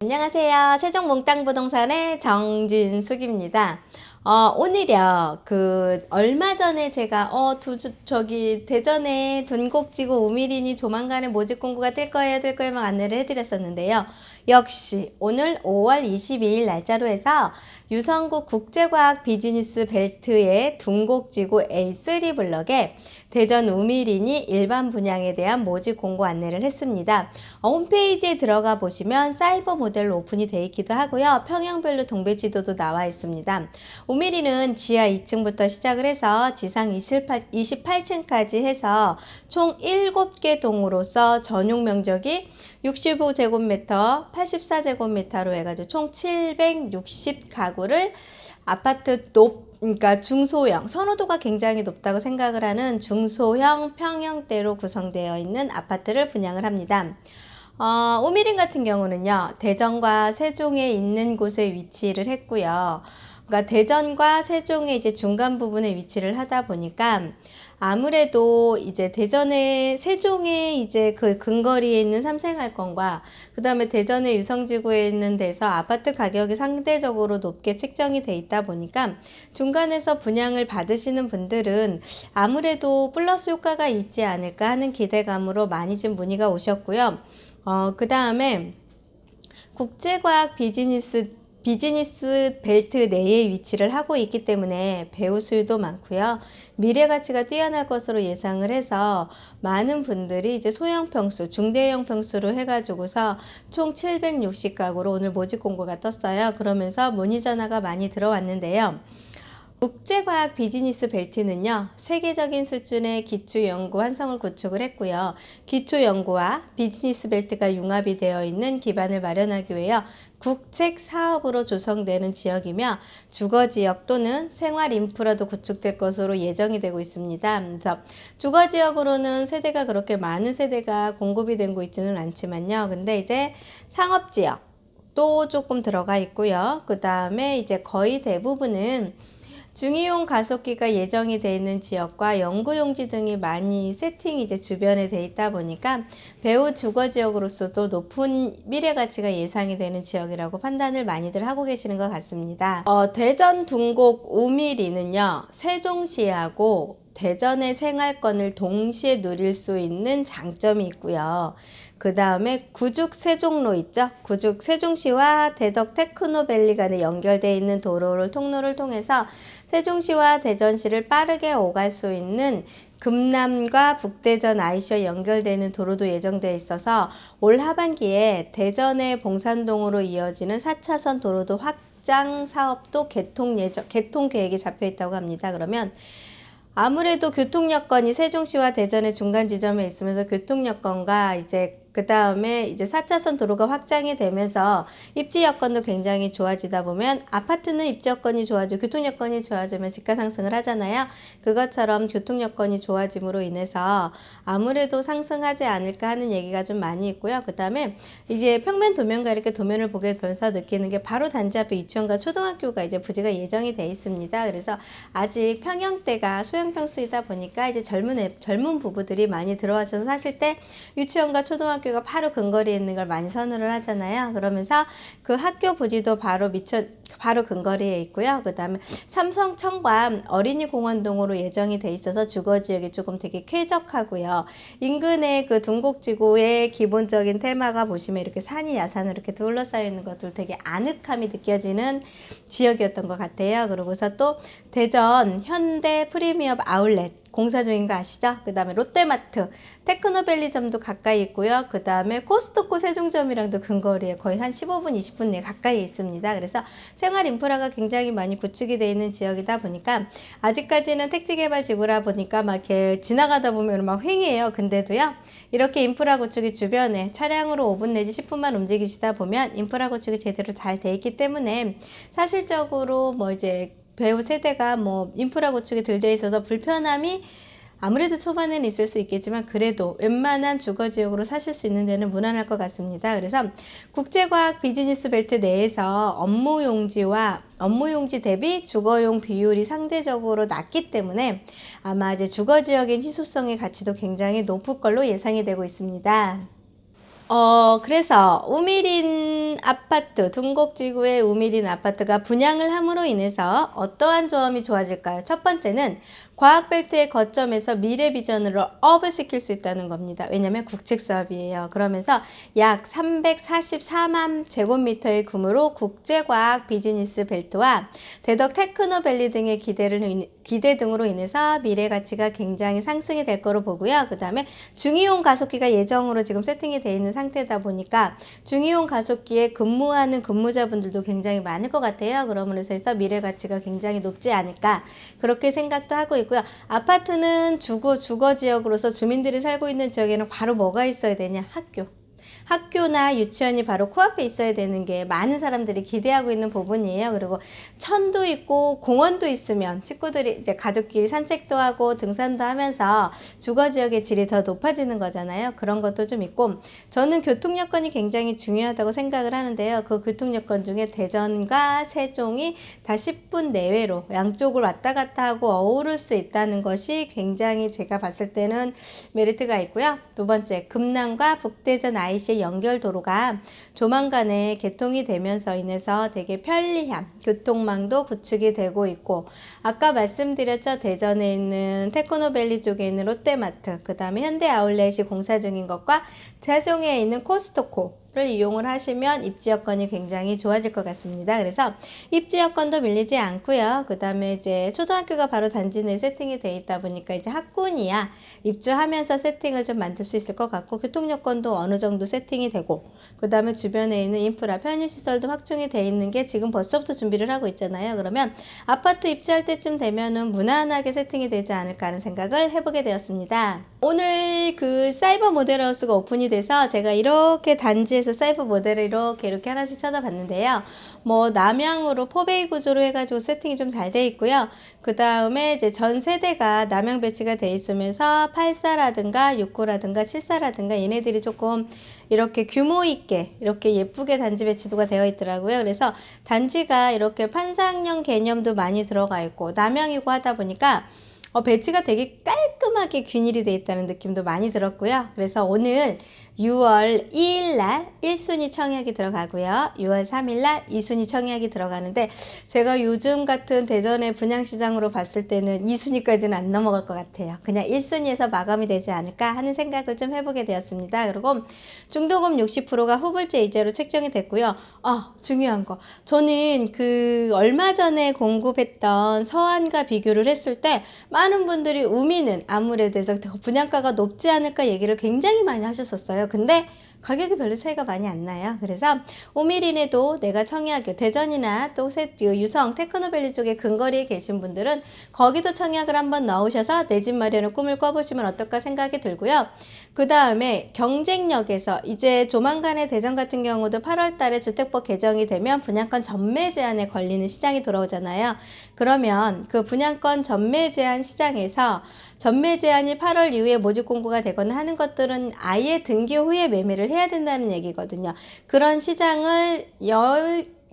안녕하세요. 세종몽땅부동산의 정진숙입니다. 오늘요, 얼마 전에 제가, 대전에 둔곡지구 우미린이 조만간에 모집 공고가 뜰 거예요, 막 안내를 해드렸었는데요. 역시 오늘 5월 22일 날짜로 해서 유성구 국제과학 비즈니스 벨트의 둔곡지구 A3 블럭에 대전 우미린이 일반 분양에 대한 모집 공고 안내를 했습니다. 홈페이지에 들어가 보시면 사이버 모델로 오픈이 되어 있기도 하고요. 평형별로 동배 지도도 나와 있습니다. 우미린은 지하 2층부터 시작을 해서 지상 28층까지 해서 총 7개 동으로서 전용 면적이 65제곱미터, 84제곱미터로 해가지고 총 760가구를 아파트 그러니까 중소형, 선호도가 굉장히 높다고 생각을 하는 중소형 평형대로 구성되어 있는 아파트를 분양을 합니다. 우미린 같은 경우는요, 대전과 세종에 있는 곳에 위치를 했고요. 그러니까 대전과 세종의 이제 중간 부분에 위치를 하다 보니까 아무래도 이제 세종에 이제 그 근거리에 있는 삼생활권과 그 다음에 대전의 유성지구에 있는 데서 아파트 가격이 상대적으로 높게 책정이 돼 있다 보니까 중간에서 분양을 받으시는 분들은 아무래도 플러스 효과가 있지 않을까 하는 기대감으로 많이 좀 문의가 오셨고요. 그 다음에 국제과학 비즈니스 벨트 내에 위치를 하고 있기 때문에 배우 수요도 많고요. 미래 가치가 뛰어날 것으로 예상을 해서 많은 분들이 이제 소형 평수, 중대형 평수로 해가지고서 총 760가구로 오늘 모집 공고가 떴어요. 그러면서 문의 전화가 많이 들어왔는데요. 국제과학 비즈니스 벨트는요, 세계적인 수준의 기초연구 환성을 구축을 했고요. 기초연구와 비즈니스 벨트가 융합이 되어 있는 기반을 마련하기 위해 국책 사업으로 조성되는 지역이며 주거지역 또는 생활 인프라도 구축될 것으로 예정이 되고 있습니다. 그래서 주거지역으로는 세대가 그렇게 많은 세대가 공급이 되고 있지는 않지만요. 근데 이제 상업지역 또 조금 들어가 있고요. 그 다음에 이제 거의 대부분은 중이용 가속기가 예정이 되어 있는 지역과 연구용지 등이 많이 세팅이 이제 주변에 돼 있다 보니까 배후 주거지역으로서도 높은 미래 가치가 예상이 되는 지역이라고 판단을 많이들 하고 계시는 것 같습니다. 대전 둔곡 우미리는요, 세종시하고 대전의 생활권을 동시에 누릴 수 있는 장점이 있고요. 그 다음에 구죽 세종로 있죠? 구죽 세종시와 대덕 테크노밸리 간에 연결되어 있는 통로를 통해서 세종시와 대전시를 빠르게 오갈 수 있는 금남과 북대전 IC와 연결되는 도로도 예정되어 있어서 올 하반기에 대전의 봉산동으로 이어지는 4차선 도로도 확장 사업도 개통 계획이 잡혀 있다고 합니다. 그러면 아무래도 교통여건이 세종시와 대전의 중간 지점에 있으면서 교통여건과 그 다음에 이제 4차선 도로가 확장이 되면서 입지 여건도 굉장히 좋아지다 보면 아파트는 입지 여건이 좋아지고 교통 여건이 좋아지면 집가 상승을 하잖아요. 그것처럼 교통 여건이 좋아짐으로 인해서 아무래도 상승하지 않을까 하는 얘기가 좀 많이 있고요. 그 다음에 이제 평면 도면과 이렇게 도면을 보게 되면서 느끼는 게 바로 단지 앞에 유치원과 초등학교가 이제 부지가 예정이 돼 있습니다. 그래서 아직 평형대가 소형 평수이다 보니까 이제 젊은 부부들이 많이 들어와셔서 사실 때 유치원과 초등학교가 바로 근거리에 있는 걸 많이 선호를 하잖아요. 그러면서 그 학교 부지도 바로 근거리에 있고요. 그 다음에 삼성청관 어린이공원동으로 예정이 돼 있어서 주거지역이 조금 되게 쾌적하고요. 인근의 그 둔곡지구의 기본적인 테마가 보시면 이렇게 산이 야산으로 이렇게 둘러싸여 있는 것들 되게 아늑함이 느껴지는 지역이었던 것 같아요. 그러고서 또 대전 현대 프리미엄 아울렛 공사 중인 거 아시죠? 그 다음에 롯데마트, 테크노밸리점도 가까이 있고요. 그 다음에 코스트코 세종점이랑도 근거리에 거의 한 15분, 20분 내에 가까이 있습니다. 그래서 생활 인프라가 굉장히 많이 구축이 되어 있는 지역이다 보니까 아직까지는 택지개발지구라 보니까 막 이렇게 지나가다 보면 막 휑해요. 근데도요, 이렇게 인프라 구축이 주변에 차량으로 5분 내지 10분만 움직이시다 보면 인프라 구축이 제대로 잘 돼 있기 때문에 사실적으로 뭐 이제 배우 세대가 뭐 인프라 구축이 덜 돼 있어서 불편함이 아무래도 초반에는 있을 수 있겠지만 그래도 웬만한 주거지역으로 사실 수 있는 데는 무난할 것 같습니다. 그래서 국제과학 비즈니스 벨트 내에서 업무용지 대비 주거용 비율이 상대적으로 낮기 때문에 아마 이제 주거지역의 희소성의 가치도 굉장히 높을 걸로 예상이 되고 있습니다. 그래서 우미린 아파트, 둔곡지구의 우미린 아파트가 분양을 함으로 인해서 어떠한 조합이 좋아질까요? 첫 번째는 과학벨트의 거점에서 미래 비전으로 업을 시킬 수 있다는 겁니다. 왜냐하면 국책 사업이에요. 그러면서 약 344만 제곱미터의 규모로 국제과학 비즈니스 벨트와 대덕 테크노밸리 등의 기대 등으로 인해서 미래 가치가 굉장히 상승이 될 거로 보고요. 그 다음에 중이용 가속기가 예정으로 지금 세팅이 되어 있는 상태다 보니까 중이용 가속기에 근무하는 근무자분들도 굉장히 많을 것 같아요. 그러므로 해서 미래 가치가 굉장히 높지 않을까 그렇게 생각도 하고 있고요. 아파트는 주거 지역으로서 주민들이 살고 있는 지역에는 바로 뭐가 있어야 되냐? 학교나 유치원이 바로 코앞에 있어야 되는 게 많은 사람들이 기대하고 있는 부분이에요. 그리고 천도 있고 공원도 있으면 친구들이 이제 가족끼리 산책도 하고 등산도 하면서 주거 지역의 질이 더 높아지는 거잖아요. 그런 것도 좀 있고 저는 교통 여건이 굉장히 중요하다고 생각을 하는데요. 그 교통 여건 중에 대전과 세종이 다 10분 내외로 양쪽을 왔다 갔다 하고 어우를 수 있다는 것이 굉장히 제가 봤을 때는 메리트가 있고요. 두 번째, 금남과 북대전 IC 연결도로가 조만간에 개통이 되면서 인해서 되게 편리한 교통망도 구축이 되고 있고 아까 말씀드렸죠. 대전에 있는 테크노밸리 쪽에 있는 롯데마트 그 다음에 현대아울렛이 공사 중인 것과 세종에 있는 코스트코를 이용을 하시면 입지 여건이 굉장히 좋아질 것 같습니다. 그래서 입지 여건도 밀리지 않고요. 그 다음에 이제 초등학교가 바로 단지 내에 세팅이 돼 있다 보니까 이제 학군이야 입주하면서 세팅을 좀 만들 수 있을 것 같고 교통 여건도 어느 정도 세팅이 되고 그 다음에 주변에 있는 인프라 편의시설도 확충이 돼 있는 게 지금 벌써부터 준비를 하고 있잖아요. 그러면 아파트 입주할 때쯤 되면은 무난하게 세팅이 되지 않을까 하는 생각을 해보게 되었습니다. 오늘 그 사이버 모델하우스가 오픈이 돼서 제가 이렇게 단지에서 사이버 모델을 이렇게 하나씩 찾아봤는데요. 뭐 남향으로 포베이 구조로 해가지고 세팅이 좀 잘 돼 있고요. 그 다음에 이제 전 세대가 남향 배치가 돼 있으면서 84라든가 69라든가 74라든가 얘네들이 조금 이렇게 규모 있게 이렇게 예쁘게 단지 배치도가 되어 있더라고요. 그래서 단지가 이렇게 판상형 개념도 많이 들어가 있고 남향이고 하다 보니까 배치가 되게 깔끔하게 균일이 돼 있다는 느낌도 많이 들었고요. 그래서 오늘 6월 2일 날 1순위 청약이 들어가고요. 6월 3일 날 2순위 청약이 들어가는데 제가 요즘 같은 대전의 분양시장으로 봤을 때는 2순위까지는 안 넘어갈 것 같아요. 그냥 1순위에서 마감이 되지 않을까 하는 생각을 좀 해보게 되었습니다. 그리고 중도금 60%가 후불제 이자로 책정이 됐고요. 중요한 거. 저는 그 얼마 전에 공급했던 서안과 비교를 했을 때 많은 분들이 우미는 아무래도 해서 분양가가 높지 않을까 얘기를 굉장히 많이 하셨었어요. 근데 가격이 별로 차이가 많이 안 나요. 그래서 오미린에도 내가 청약을 대전이나 또 유성, 테크노밸리 쪽에 근거리에 계신 분들은 거기도 청약을 한번 넣으셔서 내 집 마련의 꿈을 꿔보시면 어떨까 생각이 들고요. 그 다음에 경쟁력에서 이제 조만간에 대전 같은 경우도 8월 달에 주택법 개정이 되면 분양권 전매 제한에 걸리는 시장이 돌아오잖아요. 그러면 그 분양권 전매 제한 시장에서 전매 제한이 8월 이후에 모집 공고가 되거나 하는 것들은 아예 등기 후에 매매를 해야 된다는 얘기거든요. 그런 시장을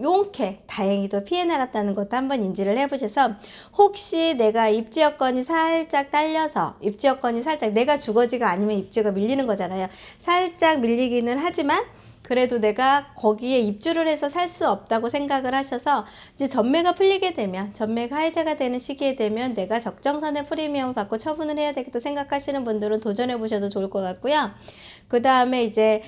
용케 다행히도 피해 나갔다는 것도 한번 인지를 해보셔서 혹시 내가 입지 여건이 살짝 딸려서 입지 여건이 살짝 내가 주거지가 아니면 입지가 밀리는 거잖아요. 살짝 밀리기는 하지만 그래도 내가 거기에 입주를 해서 살 수 없다고 생각을 하셔서 이제 전매가 풀리게 되면 전매가 해제가 되는 시기에 되면 내가 적정선의 프리미엄을 받고 처분을 해야 되겠다 생각하시는 분들은 도전해 보셔도 좋을 것 같고요. 그 다음에 이제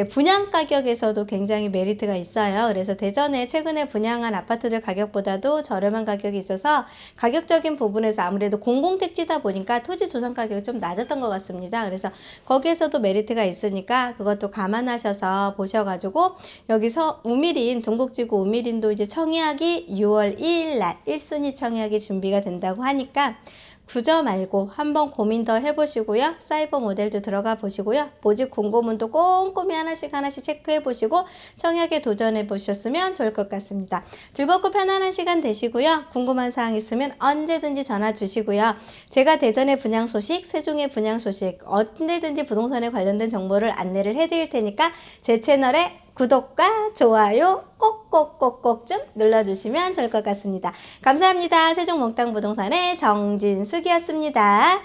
분양 가격에서도 굉장히 메리트가 있어요. 그래서 대전에 최근에 분양한 아파트들 가격보다도 저렴한 가격이 있어서 가격적인 부분에서 아무래도 공공택지다 보니까 토지 조성 가격이 좀 낮았던 것 같습니다. 그래서 거기에서도 메리트가 있으니까 그것도 감안하셔서 보셔가지고 여기서 우미린 둔곡지구 우미린도 이제 청약이 6월 2일 날 1순위 청약이 준비가 된다고 하니까 구저 말고 한번 고민 더 해보시고요. 사이버 모델도 들어가 보시고요. 모집 공고문도 꼼꼼히 하나씩 체크해 보시고 청약에 도전해 보셨으면 좋을 것 같습니다. 즐겁고 편안한 시간 되시고요. 궁금한 사항 있으면 언제든지 전화 주시고요. 제가 대전의 분양 소식, 세종의 분양 소식, 언제든지 부동산에 관련된 정보를 안내를 해드릴 테니까 제 채널에 구독과 좋아요 꼭꼭꼭꼭 좀 눌러주시면 좋을 것 같습니다. 감사합니다. 세종몽땅부동산의 정진숙이었습니다.